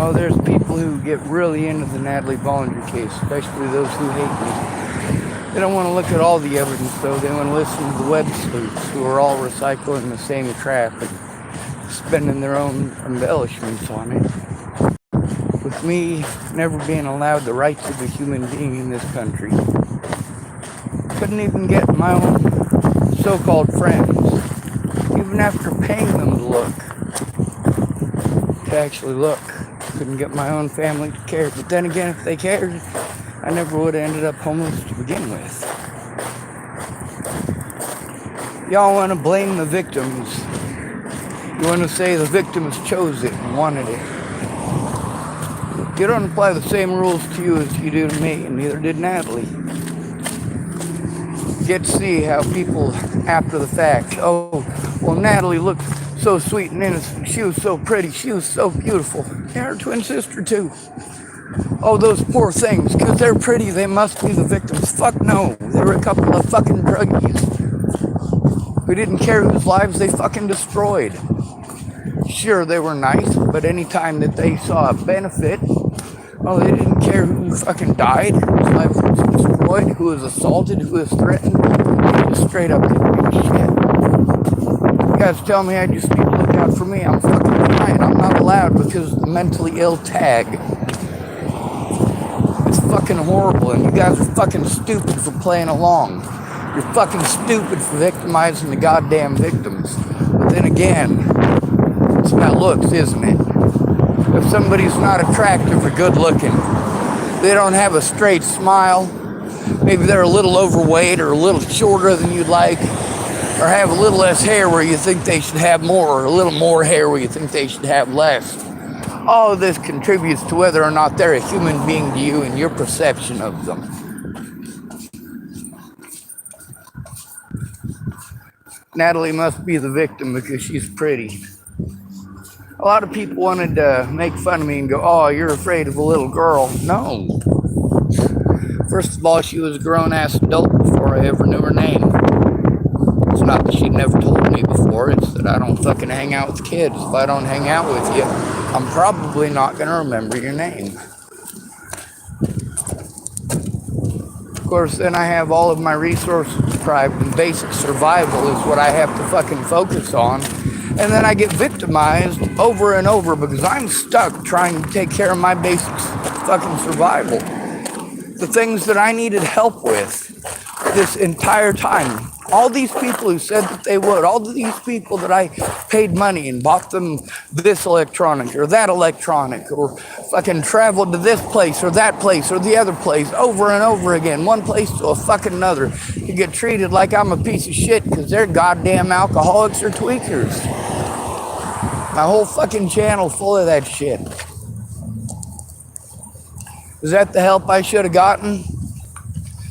Well, there's people who get really into the Natalie Bollinger case, especially those who hate me. They don't want to look at all the evidence, though. They want to listen to the web sleuths who are all recycling the same crap and spending their own embellishments on it. With me never being allowed the rights of a human being in this country, couldn't even get my own so-called friends, even after paying them to actually look. Couldn't get my own family to care. But then again, if they cared, I never would have ended up homeless to begin with. Y'all want to blame the victims. You want to say the victims chose it and wanted it. You don't apply the same rules to you as you do to me, and neither did Natalie. You get to see how people, after the fact, oh, well, Natalie looked so sweet and innocent. She was so pretty. She was so beautiful. Yeah, her twin sister, too. Oh, those poor things. Because they're pretty, they must be the victims. Fuck no. They were a couple of fucking druggies who didn't care whose lives they fucking destroyed. Sure, they were nice, but anytime that they saw a benefit, oh, they didn't care who fucking died, whose life was destroyed, who was assaulted, who was threatened. They just straight up didn't give a shit. You guys tell me I just need to look out for me. I'm fucking fine. I'm not allowed because of the mentally ill tag. It's fucking horrible, and you guys are fucking stupid for playing along. You're fucking stupid for victimizing the goddamn victims. But then again, it's about looks, isn't it? If somebody's not attractive or good looking, they don't have a straight smile, maybe they're a little overweight or a little shorter than you'd like, or have a little less hair where you think they should have more, or a little more hair where you think they should have less. All of this contributes to whether or not they're a human being to you and your perception of them. Natalie must be the victim because she's pretty. A lot of people wanted to make fun of me and go, oh, you're afraid of a little girl. No. First of all, she was a grown-ass adult before I ever knew her name. It's not that she'd never told me before. It's that I don't fucking hang out with kids. If I don't hang out with you, I'm probably not going to remember your name. Of course, then I have all of my resources deprived, and basic survival is what I have to fucking focus on. And then I get victimized over and over because I'm stuck trying to take care of my basic fucking survival. The things that I needed help with this entire time. All these people who said that they would, all of these people that I paid money and bought them this electronic or that electronic, or fucking traveled to this place or that place or the other place over and over again, one place to a fucking another. You get treated like I'm a piece of shit because they're goddamn alcoholics or tweakers. My whole fucking channel full of that shit. Is that the help I should have gotten?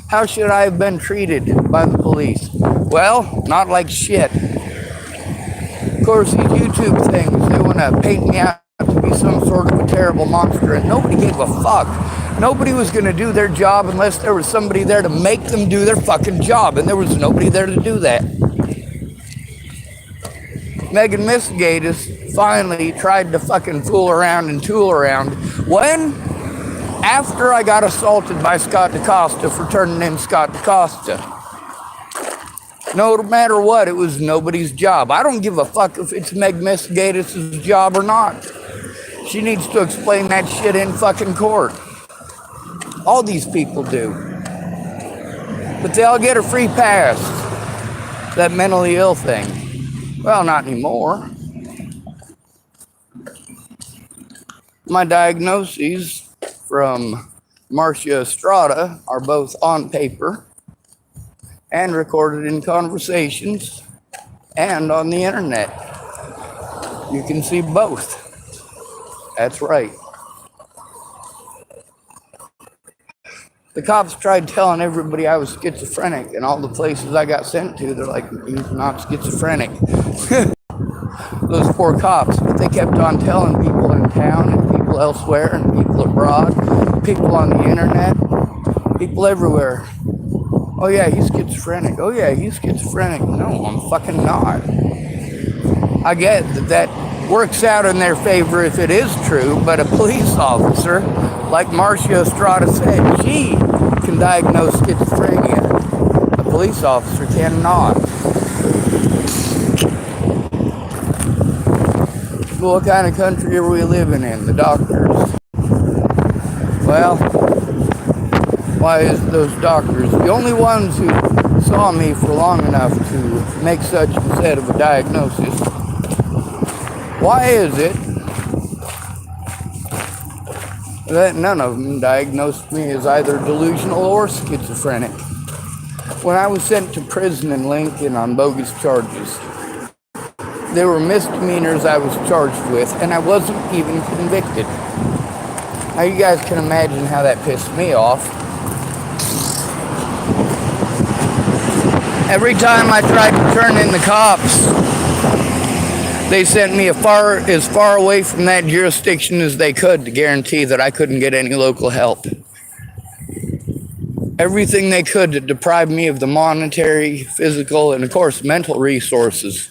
How should I have been treated by the police? Well, not like shit. Of course, these YouTube things, they want to paint me out to be some sort of a terrible monster, and nobody gave a fuck. Nobody was going to do their job unless there was somebody there to make them do their fucking job, and there was nobody there to do that. Megan Misgatis finally tried to fucking fool around and tool around. When? After I got assaulted by Scott DaCosta for turning in Scott DaCosta. No matter what, it was nobody's job. I don't give a fuck if it's Meg Misgatis' job or not. She needs to explain that shit in fucking court. All these people do. But they all get a free pass. That mentally ill thing. Well, not anymore. My diagnoses from Marcia Estrada are both on paper and recorded in conversations and on the internet. You can see both. That's right. The cops tried telling everybody I was schizophrenic, and all the places I got sent to, they're like, you're not schizophrenic. Those poor cops, but they kept on telling people in town and people elsewhere and people abroad, people on the internet, people everywhere. Oh yeah, he's schizophrenic. Oh yeah, he's schizophrenic. No, I'm fucking not. I get that works out in their favor if it is true, but a police officer, like Marcia Estrada said, she can diagnose schizophrenia. A police officer cannot. What kind of country are we living in? The doctors. Well, why is those doctors the only ones who saw me for long enough to make such and said of a diagnosis? Why is it that none of them diagnosed me as either delusional or schizophrenic? When I was sent to prison in Lincoln on bogus charges, there were misdemeanors I was charged with, and I wasn't even convicted. Now you guys can imagine how that pissed me off. Every time I tried to turn in the cops, they sent me as far away from that jurisdiction as they could to guarantee that I couldn't get any local help. Everything they could to deprive me of the monetary, physical, and of course mental resources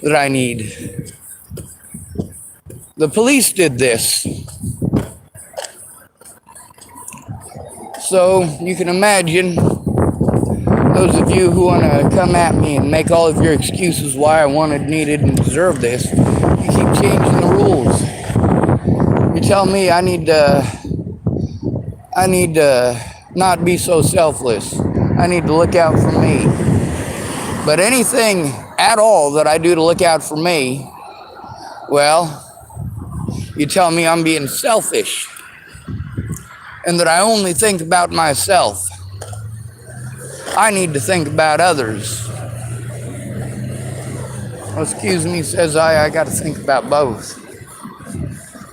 that I need. The police did this. So you can imagine, those of you who want to come at me and make all of your excuses why I wanted, needed, and deserved this, you keep changing the rules. You tell me I need to not be so selfless. I need to look out for me. But anything at all that I do to look out for me, well, you tell me I'm being selfish and that I only think about myself. I need to think about others. Well, excuse me, says I got to think about both.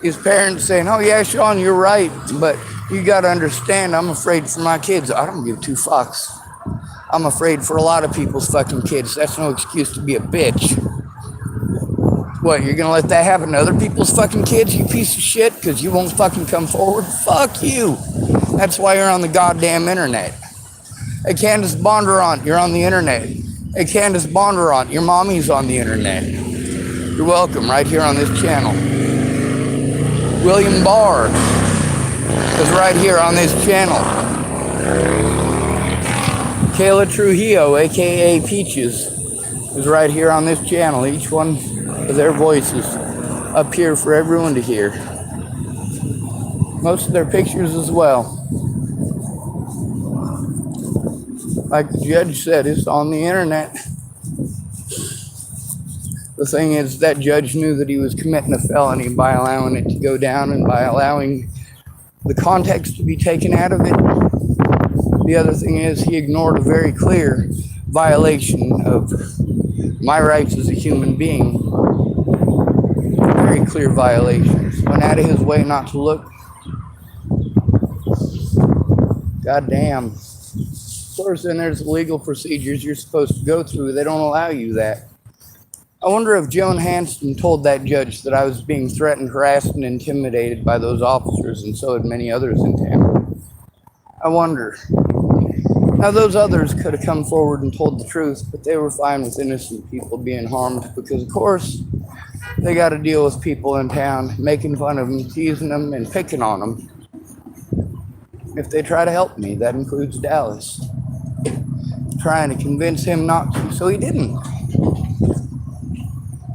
His parents saying, oh yeah, Sean, you're right, but you got to understand, I'm afraid for my kids. I don't give two fucks. I'm afraid for a lot of people's fucking kids. That's no excuse to be a bitch. What, you're gonna let that happen to other people's fucking kids, you piece of shit, because you won't fucking come forward? Fuck you. That's why you're on the goddamn internet. Hey, Candace Bondurant, you're on the internet. Hey, Candace Bondurant, your mommy's on the internet. You're welcome, right here on this channel. William Barr is right here on this channel. Kayla Trujillo, aka Peaches, is right here on this channel. Each one of their voices up here for everyone to hear. Most of their pictures as well. Like the judge said, it's on the internet. The thing is, that judge knew that he was committing a felony by allowing it to go down and by allowing the context to be taken out of it. The other thing is, he ignored a very clear violation of my rights as a human being. Very clear violations. Went out of his way not to look. God damn. Of course, then there's legal procedures you're supposed to go through. They don't allow you that. I wonder if Joan Hanson told that judge that I was being threatened, harassed, and intimidated by those officers, and so had many others in town. I wonder. Now, those others could have come forward and told the truth, but they were fine with innocent people being harmed because, of course, they got to deal with people in town making fun of them, teasing them, and picking on them. If they try to help me, that includes Dallas. Trying to convince him not to, so he didn't.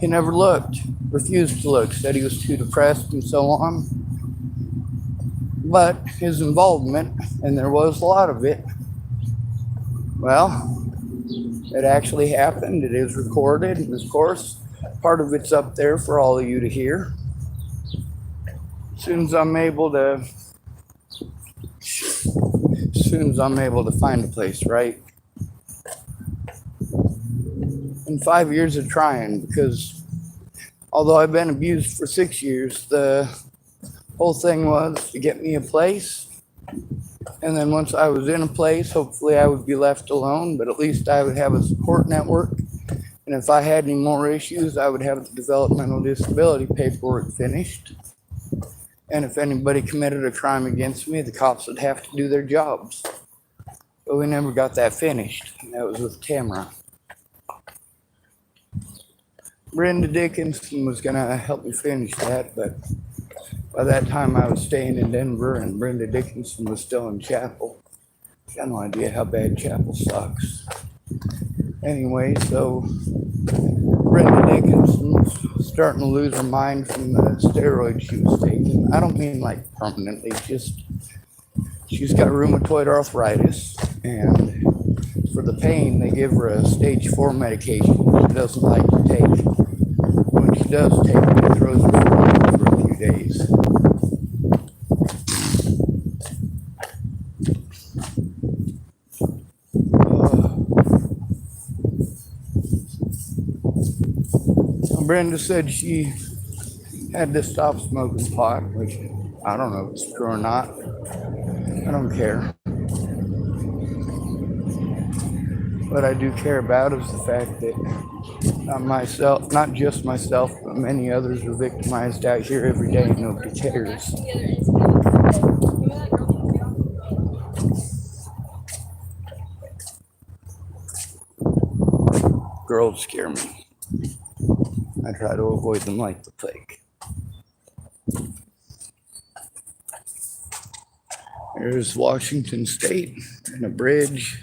He never looked, refused to look, said he was too depressed and so on. But his involvement, and there was a lot of it, well, it actually happened. It is recorded, and of course, part of it's up there for all of you to hear. As soon as I'm able to find a place, right? In 5 years of trying, because although I've been abused for 6 years, the whole thing was to get me a place. And then once I was in a place, hopefully I would be left alone, but at least I would have a support network. And if I had any more issues, I would have the developmental disability paperwork finished. And if anybody committed a crime against me, the cops would have to do their jobs. But we never got that finished. And that was with Tamara. Brenda Dickinson was going to help me finish that, but by that time I was staying in Denver and Brenda Dickinson was still in Chapel. Got no idea how bad Chapel sucks. Anyway, so Brenda Dickinson's starting to lose her mind from the steroids she was taking. I don't mean like permanently, just she's got rheumatoid arthritis, and for the pain, they give her a stage 4 medication she doesn't like to take. When she does take it, it throws her for a few days. Brenda said she had to stop smoking pot, which I don't know if it's true or not. I don't care. What I do care about is the fact that not just myself, but many others are victimized out here every day and nobody cares. Girls scare me. I try to avoid them like the plague. Here's Washington State and a bridge.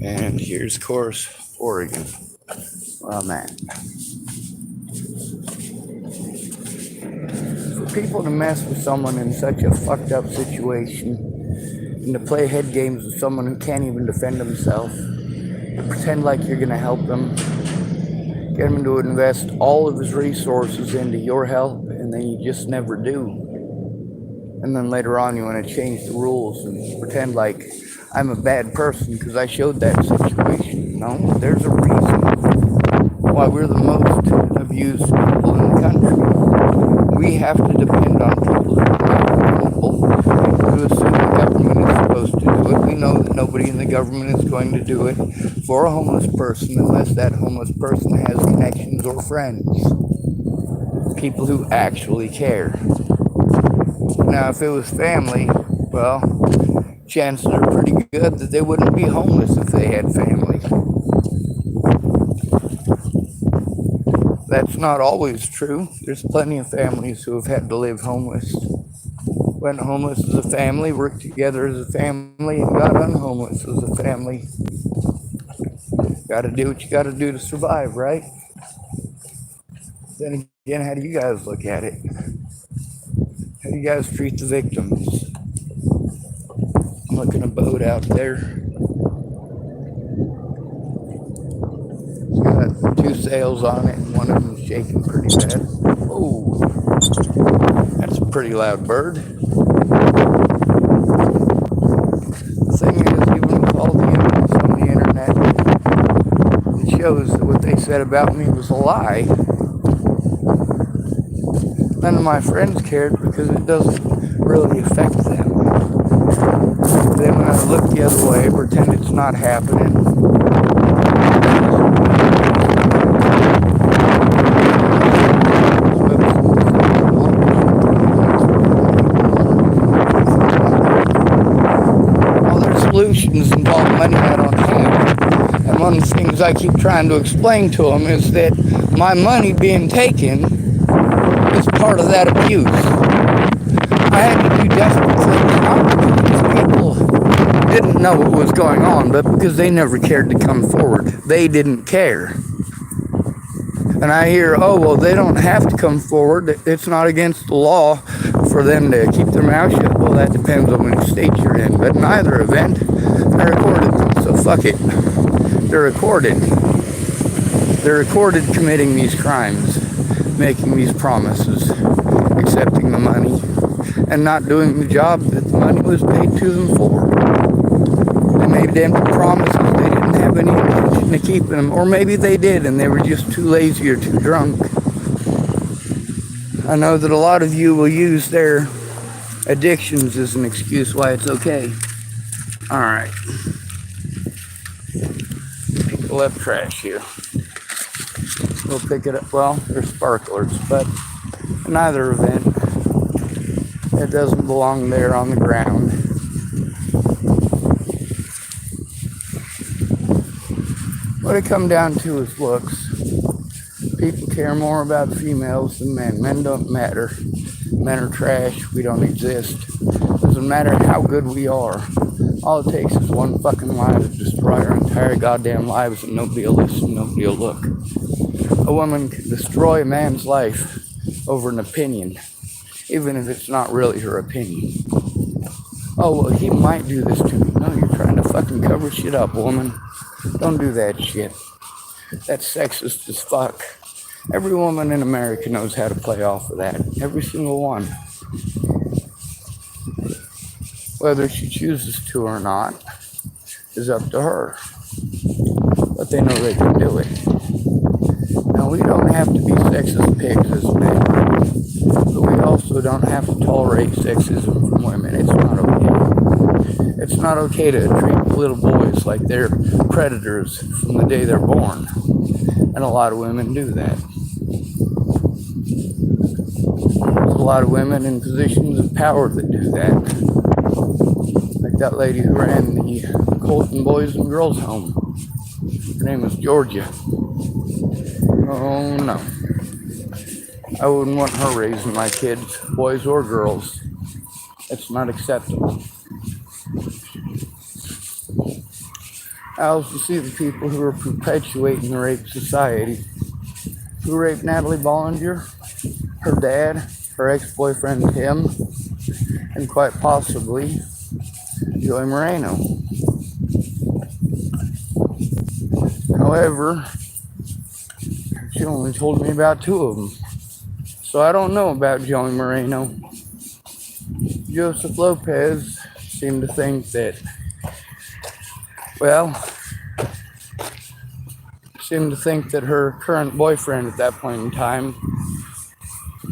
And here's, of course, Oregon, where I'm at. For people to mess with someone in such a fucked up situation and to play head games with someone who can't even defend himself, to pretend like you're going to help them, get him to invest all of his resources into your help, and then you just never do. And then later on you want to change the rules and pretend like I'm a bad person because I showed that situation. No, there's a reason why we're the most abused people in the country. We have to depend on people who are people who assume the government is supposed to do it. We know that nobody in the government is going to do it for a homeless person unless that homeless person has connections or friends. People who actually care. Now, if it was family, well, chances are pretty good that they wouldn't be homeless if they had family. That's not always true. There's plenty of families who have had to live homeless. Went homeless as a family, worked together as a family, and got unhomeless as a family. Gotta do what you gotta do to survive, right? Then again, how do you guys look at it? How do you guys treat the victims? I'm looking at a boat out there. It's got 2 sails on it, and one of them's shaking pretty bad. Oh, that's a pretty loud bird. The thing is, even with all the evidence on the internet, it shows that what they said about me was a lie. None of my friends cared because it doesn't really affect them. Then when I look the other way, pretend it's not happening. All their solutions involve money I don't have. And one of the things I keep trying to explain to them is that my money being taken is part of that abuse. I had to do desperate things, not because people didn't know what was going on, but because they never cared to come forward. They didn't care. And I hear, oh, well, they don't have to come forward. It's not against the law for them to keep their mouth shut. Well, that depends on which state you're in. But in either event, I recorded them, so fuck it. They're recorded. They're recorded committing these crimes, making these promises, accepting the money, and not doing the job that the money was paid to them for. They made empty promises. They didn't have any intention of keeping them. Or maybe they did and they were just too lazy or too drunk. I know that a lot of you will use their addictions as an excuse why it's okay. Alright. People left trash here. We'll pick it up. Well, they're sparklers, but in either event, it doesn't belong there on the ground. What it come down to is looks. People care more about females than men. Men don't matter. Men are trash. We don't exist. Doesn't matter how good we are. All it takes is one fucking lie to destroy our entire goddamn lives, and nobody will listen, nobody will look. A woman can destroy a man's life over an opinion, even if it's not really her opinion. Oh, well, he might do this to me. No, you're trying to fucking cover shit up, woman. Don't do that shit. That's sexist as fuck. Every woman in America knows how to play off of that. Every single one. Whether she chooses to or not is up to her. But they know they can do it. Now, we don't have to be sexist pigs as men. But we also don't have to tolerate sexism from women. It's not okay. It's not okay to treat little boys like they're predators from the day they're born. And a lot of women do that. There's a lot of women in positions of power that do that. Like that lady who ran the Colton Boys and Girls Home. Her name was Georgia. Oh no. I wouldn't want her raising my kids, boys or girls. It's not acceptable. I also see the people who are perpetuating the rape society. Who raped Natalie Bollinger? Her dad, her ex-boyfriend Tim, and quite possibly Joey Moreno. However, she only told me about 2 of them. So I don't know about Joey Moreno. Joseph Lopez seemed to think that, her current boyfriend at that point in time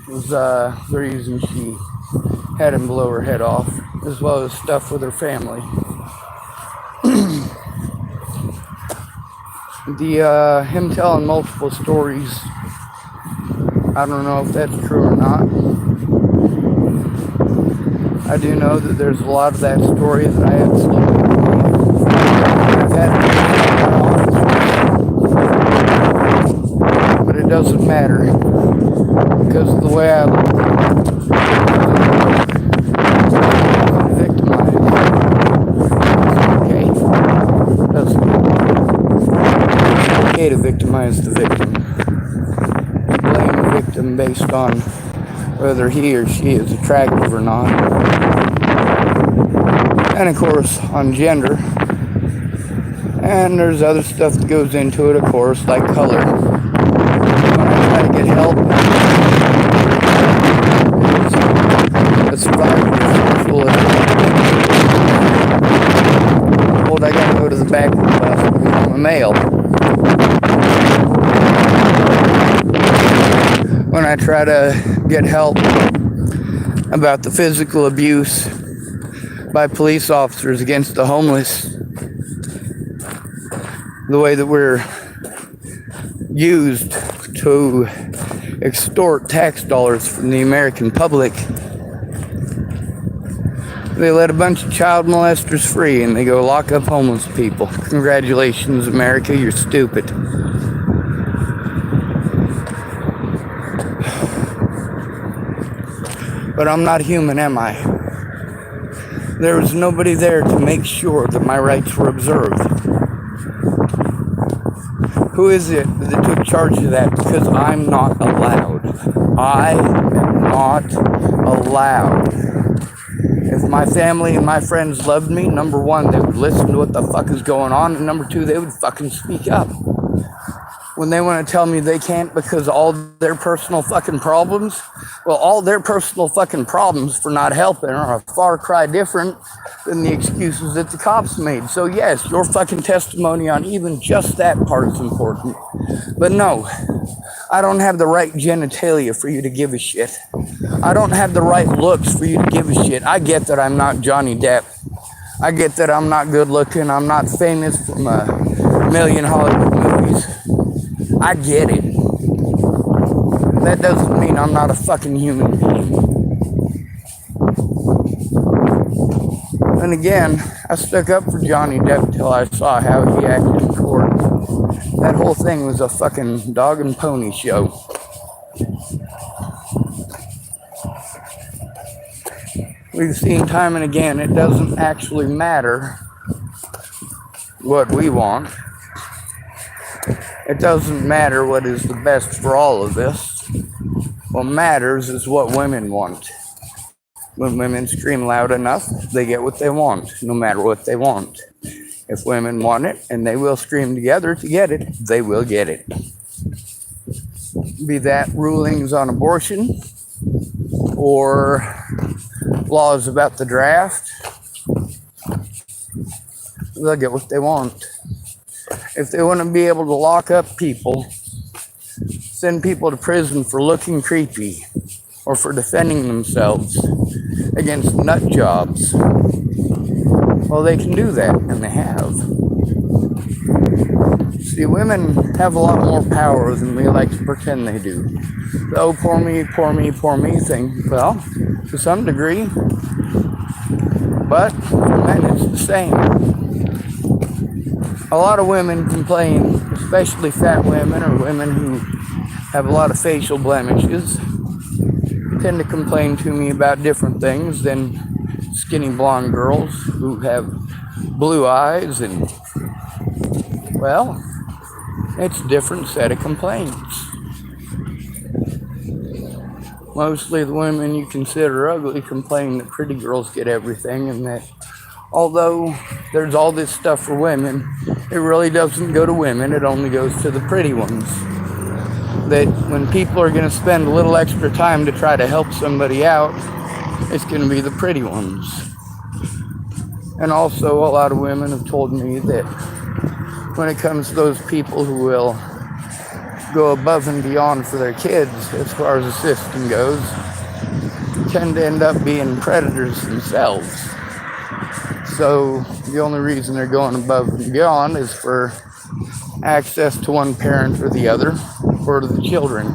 was the reason she had him blow her head off, as well as stuff with her family. Him telling multiple stories, I don't know if that's true or not. I do know that there's a lot of that story that I absolutely believe. I've had, but it doesn't matter, because of the way I look. Victimized. Okay. Doesn't matter. It's okay to victimize the victim. Blame the victim based on whether he or she is attractive or not. And of course, on gender. And there's other stuff that goes into it, of course, like color. When I try to get help, a survivor is full of I gotta go to the back of the bus because I'm a male. When I try to get help about the physical abuse by police officers against the homeless, the way that we're used to extort tax dollars from the American public, they let a bunch of child molesters free and they go lock up homeless people. Congratulations, America, you're stupid. But I'm not human, am I? There was nobody there to make sure that my rights were observed. Who is it that took charge of that? Because I'm not allowed. I am not allowed. If my family and my friends loved me, number one, they would listen to what the fuck is going on, and number two, they would fucking speak up. When they want to tell me they can't because all their personal fucking problems, well, all their personal fucking problems for not helping are a far cry different than the excuses that the cops made. So yes, your fucking testimony on even just that part is important. But no, I don't have the right genitalia for you to give a shit. I don't have the right looks for you to give a shit. I get that I'm not Johnny Depp. I get that I'm not good looking. I'm not famous from a million Hollywood movies. I get it. That doesn't mean I'm not a fucking human being. And again, I stuck up for Johnny Depp till I saw how he acted in court. That whole thing was a fucking dog and pony show. We've seen time and again, it doesn't actually matter what we want. It doesn't matter what is the best for all of us. What matters is what women want. When women scream loud enough, they get what they want, no matter what they want. If women want it, and they will scream together to get it, they will get it. Be that rulings on abortion, or laws about the draft, they'll get what they want. If they want to be able to lock up people, send people to prison for looking creepy, or for defending themselves against nut jobs, well, they can do that, and they have. See, women have a lot more power than we like to pretend they do. The, oh, poor me, poor me, poor me thing, well, to some degree, but for men it's the same. A lot of women complain, especially fat women or women who have a lot of facial blemishes, tend to complain to me about different things than skinny blonde girls who have blue eyes, and, well, it's a different set of complaints. Mostly the women you consider ugly complain that pretty girls get everything, and that although there's all this stuff for women, it really doesn't go to women, it only goes to the pretty ones. That when people are going to spend a little extra time to try to help somebody out, it's going to be the pretty ones. And also, a lot of women have told me that when it comes to those people who will go above and beyond for their kids, as far as the system goes, tend to end up being predators themselves. So the only reason they're going above and beyond is for access to one parent or the other, or to the children.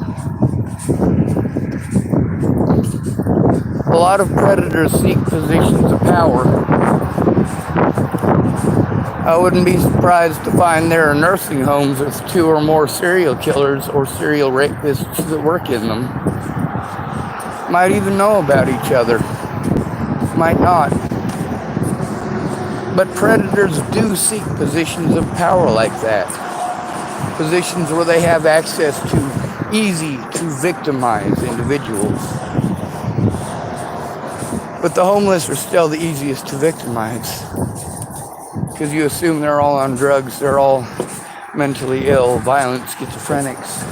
A lot of predators seek positions of power. I wouldn't be surprised to find there are nursing homes with 2 or more serial killers or serial rapists that work in them. Might even know about each other. Might not. But predators do seek positions of power like that. Positions where they have access to easy to victimize individuals. But the homeless are still the easiest to victimize. Because you assume they're all on drugs, they're all mentally ill, violent schizophrenics.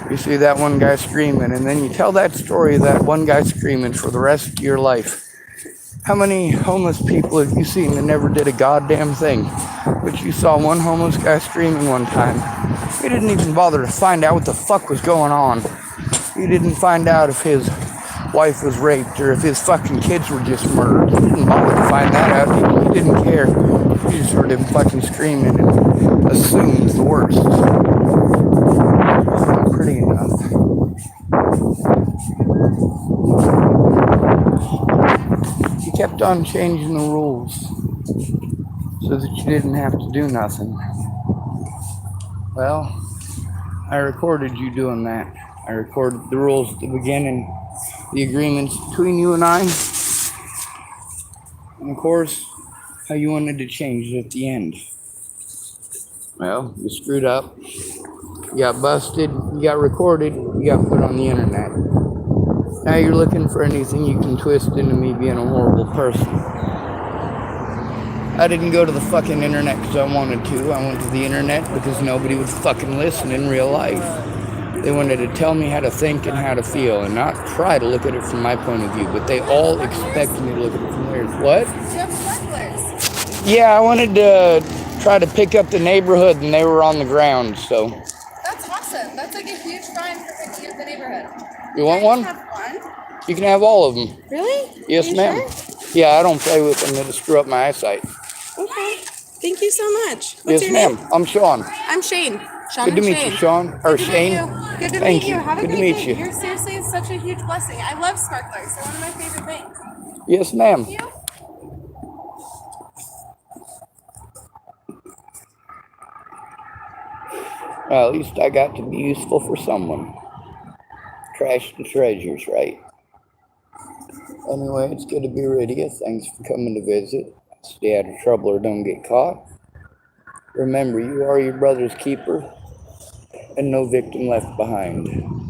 You see that one guy screaming, and then you tell that story of that one guy screaming for the rest of your life. How many homeless people have you seen that never did a goddamn thing? But you saw one homeless guy screaming one time. He didn't even bother to find out what the fuck was going on. He didn't find out if his wife was raped or if his fucking kids were just murdered. He didn't bother to find that out. He didn't care. He just heard him fucking screaming and assumed the worst. Not pretty enough. He kept on changing the rules so that you didn't have to do nothing. Well, I recorded you doing that. I recorded the rules at the beginning, the agreements between you and I, and of course, how you wanted to change it at the end. Well, you screwed up, you got busted, you got recorded, you got put on the internet. Now you're looking for anything you can twist into me being a horrible person. I didn't go to the fucking internet because I wanted to. I went to the internet because nobody would fucking listen in real life. They wanted to tell me how to think and how to feel and not try to look at it from my point of view, but they all expect me to look at it from theirs. What? Do you have sparklers? Yeah, I wanted to try to pick up the neighborhood and they were on the ground, so. That's awesome. That's like a huge fine for picking up the neighborhood. You want one? Have one? You can have all of them. Really? Yes, ma'am. Sure? Yeah, I don't play with them. It'll screw up my eyesight. Okay. Thank you so much. Yes, What's your ma'am. name? I'm Sean. I'm Shane. Sean Good to and meet Shane. you, Sean. Or Good to Shane. meet you. Good to Thank meet you. you. Have a Good to great meet day. you. You're seriously such a huge blessing. I love sparklers. They're one of my favorite things. Yes, ma'am. Thank you. Well, at least I got to be useful for someone. Trash and treasures, right? Anyway, it's good to be with you. Thanks for coming to visit. Stay out of trouble or don't get caught. Remember, you are your brother's keeper, and no victim left behind.